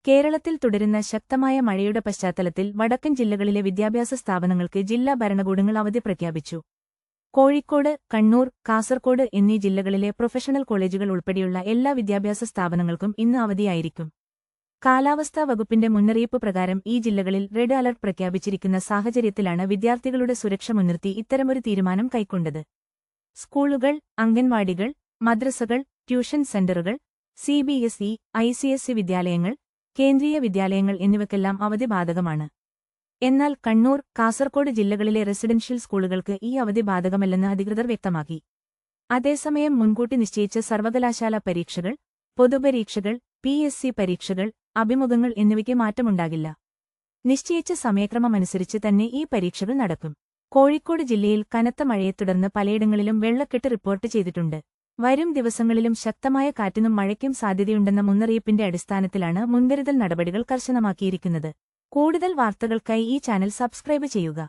കേരളത്തിൽ തുടരുന്ന ശക്തമായ മഴയുടെ പശ്ചാത്തലത്തിൽ വടക്കൻ ജില്ലകളിലെ വിദ്യാഭ്യാസ സ്ഥാപനങ്ങൾക്ക് ജില്ലാ ഭരണകൂടങ്ങൾ അവധി പ്രഖ്യാപിച്ചു. കോഴിക്കോട്, കണ്ണൂർ, കാസർകോട് എന്നീ ജില്ലകളിലെ പ്രൊഫഷണൽ കോളേജുകൾ ഉൾപ്പെടെയുള്ള എല്ലാ വിദ്യാഭ്യാസ സ്ഥാപനങ്ങൾക്കും ഇന്ന് അവധിയായിരിക്കും. കാലാവസ്ഥാ വകുപ്പിന്റെ മുന്നറിയിപ്പ് പ്രകാരം ഈ ജില്ലകളിൽ റെഡ് അലർട്ട് പ്രഖ്യാപിച്ചിരിക്കുന്ന സാഹചര്യത്തിലാണ് വിദ്യാർത്ഥികളുടെ സുരക്ഷ മുൻനിർത്തി ഇത്തരമൊരു തീരുമാനം കൈക്കൊണ്ടത്. സ്കൂളുകൾ, അംഗൻവാടികൾ, മദ്രസകൾ, ട്യൂഷൻ സെന്ററുകൾ, CBSE, ICSE വിദ്യാലയങ്ങൾ, കേന്ദ്രീയ വിദ്യാലയങ്ങൾ എന്നിവയ്ക്കെല്ലാം അവധി ബാധകമാണ്. എന്നാൽ കണ്ണൂർ, കാസർകോട് ജില്ലകളിലെ റെസിഡൻഷ്യൽ സ്കൂളുകൾക്ക് ഈ അവധി ബാധകമല്ലെന്ന് അധികൃതർ വ്യക്തമാക്കി. അതേസമയം മുൻകൂട്ടി നിശ്ചയിച്ച സർവകലാശാല പരീക്ഷകൾ, പൊതുപരീക്ഷകൾ, PSC പരീക്ഷകൾ, അഭിമുഖങ്ങൾ എന്നിവയ്ക്ക് മാറ്റമുണ്ടാകില്ല. നിശ്ചയിച്ച സമയക്രമമനുസരിച്ച് തന്നെ ഈ പരീക്ഷകൾ നടക്കും. കോഴിക്കോട് ജില്ലയിൽ കനത്ത മഴയെ തുടർന്ന് പലയിടങ്ങളിലും വെള്ളക്കെട്ട് റിപ്പോർട്ട് ചെയ്തിട്ടുണ്ട്. വരും ദിവസങ്ങളിലും ശക്തമായ കാറ്റിനും മഴയ്ക്കും സാധ്യതയുണ്ടെന്ന മുന്നറിയിപ്പിന്റെ അടിസ്ഥാനത്തിലാണ് മുൻകരുതൽ നടപടികൾ കർശനമാക്കിയിരിക്കുന്നത്. കൂടുതൽ വാർത്തകൾക്കായി ഈ ചാനൽ സബ്സ്ക്രൈബ് ചെയ്യുക.